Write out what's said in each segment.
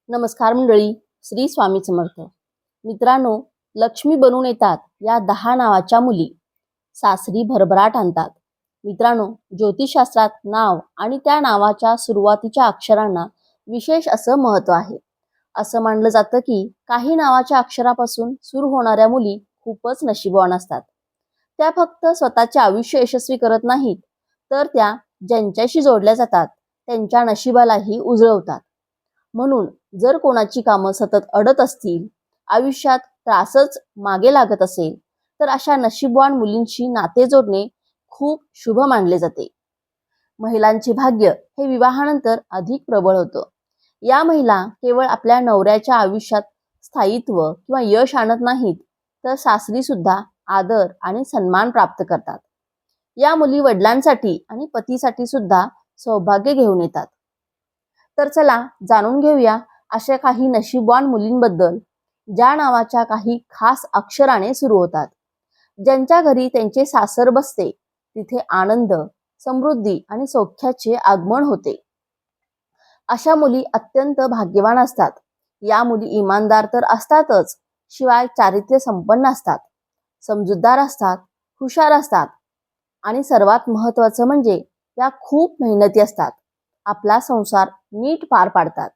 नमस्कार मंडळी, श्री स्वामी समर्थ. मित्रांनो, लक्ष्मी बनून येतात या 10 नावाच्या मुली सासरी भरभराट आणतात. मित्रांनो, ज्योतिषशास्त्रात नाव आणि त्या नावाच्या सुरुवातीच्या अक्षरांना विशेष असं महत्त्व आहे. असं मानलं जातं की काही नावाच्या अक्षरापासून सुरू होणाऱ्या मुली खूपच नशीबवान असतात. त्या फक्त स्वतःचे आयुष्य यशस्वी करत नाहीत, तर त्या ज्यांच्याशी जोडल्या जातात त्यांच्या नशिबालाही उजळवतात. म्हणून जर कोणाची कामं सतत अडत असतील, आयुष्यात त्रासच मागे लागत असेल, तर अशा नशीबवान मुलींशी नाते जोडणे खूप शुभ मानले जाते. महिलांचे भाग्य हे विवाहानंतर अधिक प्रबळ होतं. या महिला केवळ आपल्या नवऱ्याच्या आयुष्यात स्थायित्व किंवा यश आणत नाहीत, तर सासरी सुद्धा आदर आणि सन्मान प्राप्त करतात. या मुली वडिलांसाठी आणि पतीसाठी सुद्धा सौभाग्य घेऊन येतात. तर चला जाणून घेऊया अशा काही नशीबवान मुलींबद्दल, ज्या नावाच्या काही खास अक्षराने सुरू होतात. ज्यांच्या घरी त्यांचे सासर बसते तिथे आनंद, समृद्धी आणि सौख्याचे आगमन होते. अशा मुली अत्यंत भाग्यवान असतात. या मुली इमानदार तर असतातच, शिवाय चारित्र्य संपन्न असतात, समजूतदार असतात, हुशार असतात आणि सर्वात महत्त्वाचं म्हणजे या खूप मेहनती असतात. आपला संसार नीट पार पाडतात.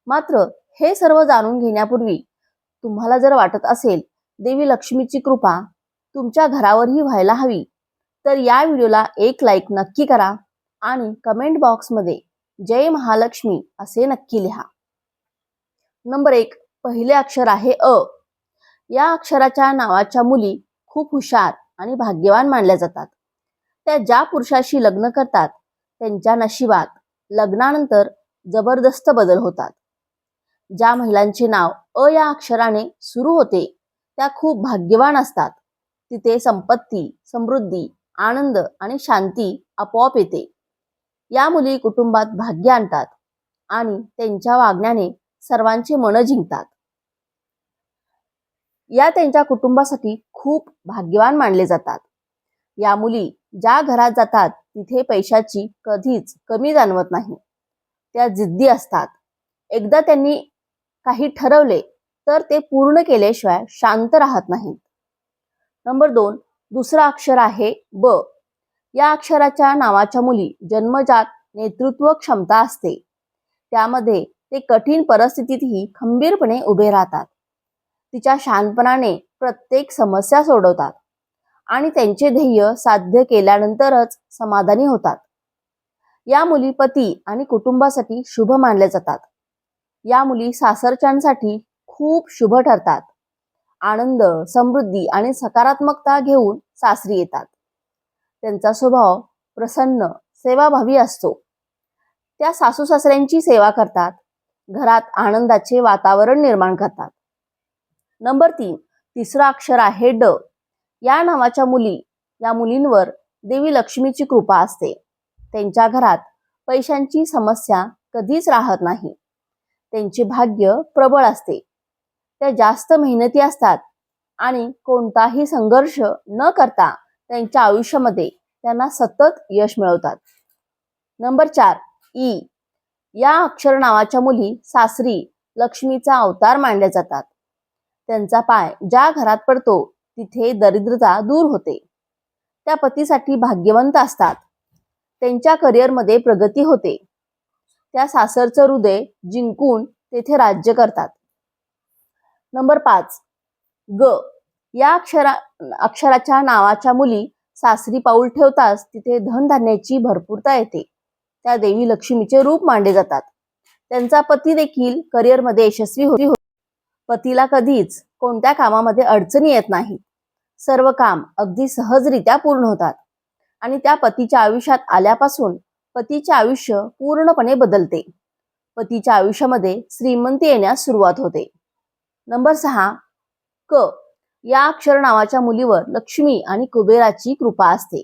मात्र हे सर्व जाणून घेण्यापूर्वी तुम्हाला जर वाटत असेल देवी लक्ष्मीची कृपा तुमच्या घरावरही व्हायला हवी, तर या व्हिडिओला एक लाईक नक्की करा आणि कमेंट बॉक्समध्ये जय महालक्ष्मी असे नक्की लिहा. नंबर 1, पहिले अक्षर आहे अ. या अक्षराच्या नावाच्या मुली खूप हुशार आणि भाग्यवान मानल्या जातात. त्या ज्या पुरुषाशी लग्न करतात त्यांच्या नशिबात लग्नानंतर जबरदस्त बदल होतात. ज्या महिलांचे नाव अ या अक्षराने सुरू होते त्या खूप भाग्यवान असतात. तिथे संपत्ती, समृद्धी, आनंद आणि शांती आपोआप येते. या मुली कुटुंबात भाग्य आणतात आणि त्यांच्या वागण्याने सर्वांची मनं जिंकतात. या त्यांच्या कुटुंबासाठी खूप भाग्यवान मानले जातात. या मुली ज्या घरात जातात तिथे पैशाची कधीच कमी जाणवत नाही. त्या जिद्दी असतात. एकदा त्यांनी काही ठरवले तर ते पूर्ण केल्याशिवाय शांत राहत नाहीत. नंबर 2, दुसरं अक्षर आहे ब. या अक्षराच्या नावाच्या मुली जन्मजात नेतृत्व क्षमता असते. त्यामध्ये ते कठीण परिस्थितीतही खंबीरपणे उभे राहतात. तिच्या शहाणपणाने प्रत्येक समस्या सोडवतात आणि त्यांचे ध्येय साध्य केल्यानंतरच समाधानी होतात. या मुली पती आणि कुटुंबासाठी शुभ मानल्या जातात. या मुली सासरच्यांसाठी खूप शुभ ठरतात. आनंद, समृद्धी आणि सकारात्मकता घेऊन सासरी येतात. त्यांचा स्वभाव प्रसन्न, सेवाभावी असतो. त्या सासू सासऱ्यांची सेवा करतात, घरात आनंदाचे वातावरण निर्माण करतात. नंबर 3, तिसरं अक्षर आहे ड. या नावाच्या मुली, या मुलींवर देवी लक्ष्मीची कृपा असते. त्यांच्या घरात पैशांची समस्या कधीच राहत नाही. त्यांचे भाग्य प्रबळ असते. त्या जास्त मेहनती असतात आणि कोणताही संघर्ष न करता त्यांच्या आयुष्यामध्ये त्यांना सतत यश मिळवतात. Number 4, E. या अक्षर नावाच्या मुली सासरी लक्ष्मीचा अवतार मानल्या जातात. त्यांचा पाय ज्या घरात पडतो तिथे दरिद्रता दूर होते. त्या पतीसाठी भाग्यवंत असतात. त्यांच्या करिअरमध्ये प्रगती होते. त्या सासरचं हृदय जिंकून तेथे राज्य करतात. नंबर 5, ग. या अक्षराच्या नावाच्या मुली सासरी पाऊल ठेवताच तिथे धनधान्याची भरपूरता येते. त्या देवी लक्ष्मीचे रूप मानले जातात. त्यांचा पती देखील करिअरमध्ये यशस्वी होतो. पतीला कधीच कोणत्या कामामध्ये अडचणी येत नाही. सर्व काम अगदी सहजरित्या पूर्ण होतात आणि त्या पतीच्या आयुष्यात आल्यापासून पतीचे आयुष्य पूर्णपणे बदलते. पतीच्या आयुष्यामध्ये श्रीमंती येण्यास सुरुवात होते. नंबर 6, क. या अक्षर नावाच्या मुलीवर लक्ष्मी आणि कुबेराची कृपा असते.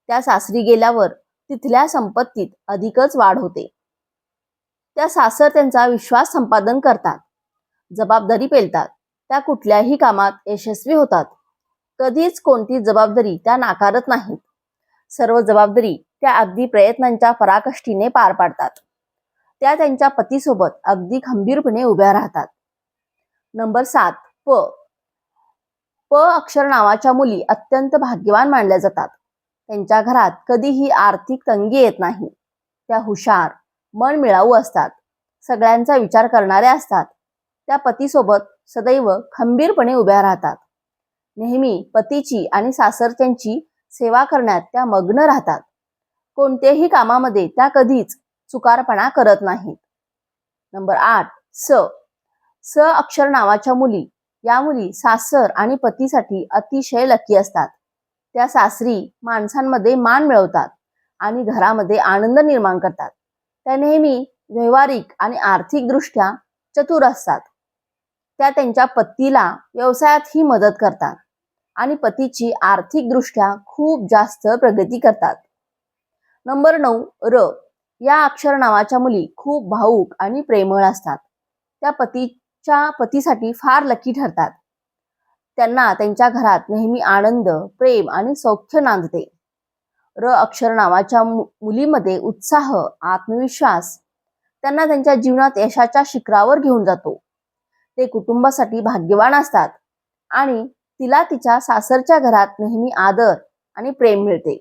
त्या सासरी गेल्यावर तिथल्या संपत्तीत अधिकच वाढ होते. त्या सासर त्यांचा विश्वास संपादन करतात, जबाबदारी पेलतात. त्या कुठल्याही कामात यशस्वी होतात. कधीच कोणती जबाबदारी त्या नाकारत नाहीत. सर्व जबाबदारी त्या अगदी प्रयत्नांच्या पराकाष्ठीने पार पाडतात. त्या त्यांच्या पतीसोबत अगदी खंबीरपणे उभ्या राहतात. नंबर 7. प प अक्षर नावाच्या मुली अत्यंत भाग्यवान मानल्या जातात. त्यांच्या घरात कधीही आर्थिक तंगी येत नाही. त्या हुशार, मनमिळाऊ असतात. सगळ्यांचा विचार करणाऱ्या असतात. त्या पतीसोबत सदैव खंबीरपणे उभ्या राहतात. नेहमी पतीची आणि सासरच्यांची सेवा करण्यात त्या मग्न राहतात. कोणत्याही कामामध्ये त्या कधीच चुकारपणा करत नाहीत. नंबर 8. स स अक्षर नावाच्या मुली, या मुली सासर आणि पतीसाठी अतिशय लकी असतात. त्या सासरी माणसांमध्ये मान मिळवतात आणि घरामध्ये आनंद निर्माण करतात. त्या नेहमी व्यावहारिक आणि आर्थिक दृष्ट्या चतुर असतात. त्या त्यांच्या पतीला व्यवसायातही मदत करतात आणि पतीची आर्थिक दृष्ट्या खूप जास्त प्रगती करतात. नंबर 9. र या अक्षर नावाच्या मुली खूप भावूक आणि प्रेमळ असतात. त्या पतीसाठी फार लकी ठरतात. त्यांना त्यांच्या घरात नेहमी आनंद, प्रेम आणि सौख्य नांदते. र अक्षर नावाच्या मुलीमध्ये उत्साह, आत्मविश्वास त्यांना त्यांच्या जीवनात यशाच्या शिखरावर घेऊन जातो. ते कुटुंबासाठी भाग्यवान असतात आणि तिला तिच्या सासरच्या घरात नेहमी आदर आणि प्रेम मिळते.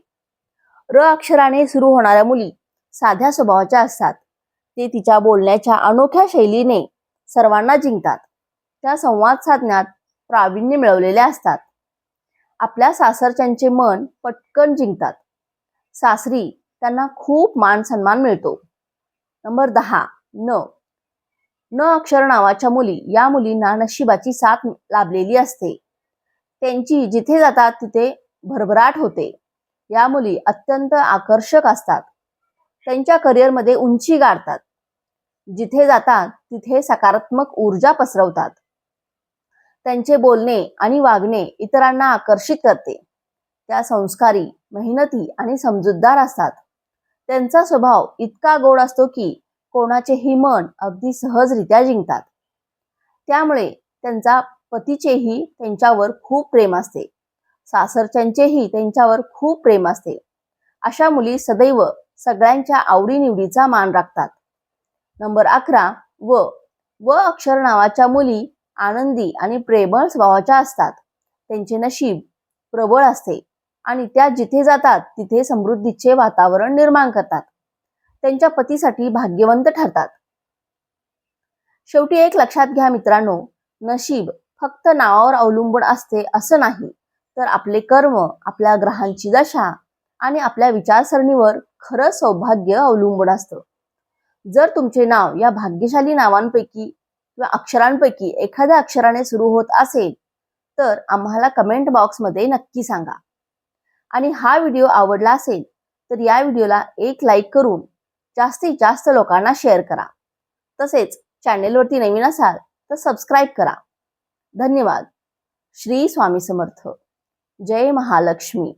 र अक्षराने सुरू होणाऱ्या मुली साध्या स्वभावाच्या असतात. ते तिच्या बोलण्याच्या अनोख्या शैलीने सर्वांना जिंकतात. त्या संवाद साधण्यात प्रावीण्य मिळवलेल्या असतात. आपल्या सासरच्यांचे मन पटकन जिंकतात. सासरी त्यांना खूप मान सन्मान मिळतो. नंबर 10. न न अक्षर नावाच्या मुली, या मुलींना नशिबाची साथ लाभलेली असते. त्यांची जिथे जातात तिथे भरभराट होते. या मुली अत्यंत आकर्षक असतात. त्यांच्या करिअरमध्ये उंची गाठतात. जिथे जातात तिथे सकारात्मक ऊर्जा पसरवतात. त्यांचे बोलणे आणि वागणे इतरांना आकर्षित करते. त्या संस्कारी, मेहनती आणि समजूतदार असतात. त्यांचा स्वभाव इतका गोड असतो की कोणाचेही मन अगदी सहजरित्या जिंकतात. त्यामुळे त्यांचा पतीचेही त्यांच्यावर खूप प्रेम असते. सासरच्यांचेही त्यांच्यावर खूप प्रेम असते. अशा मुली सदैव सगळ्यांच्या आवडीनिवडीचा मान राखतात. नंबर 11. व अक्षर नावाच्या मुली आनंदी आणि प्रेमळ स्वभावाच्या असतात. त्यांचे नशीब प्रबळ असते आणि त्या जिथे जातात तिथे समृद्धीचे वातावरण निर्माण करतात. त्यांच्या पतीसाठी भाग्यवंत ठरतात. शेवटी एक लक्षात घ्या मित्रांनो, नशीब फक्त नावावर अवलंबून असते असं नाही, तर आपले कर्म, आपल्या ग्रहांची दशा आणि आपल्या विचारसरणीवर खरं सौभाग्य अवलंबून असतं. जर तुमचे नाव या भाग्यशाली नावांपैकी किंवा अक्षरांपैकी एखाद्या अक्षराने सुरू होत असेल तर आम्हाला कमेंट बॉक्समध्ये नक्की सांगा. आणि हा व्हिडिओ आवडला असेल तर या व्हिडिओला एक लाईक करून जास्तीत जास्त लोकांना शेअर करा. तसेच चॅनेलवरती नवीन असाल तर सबस्क्राईब करा. धन्यवाद. श्री स्वामी समर्थ. जय महालक्ष्मी.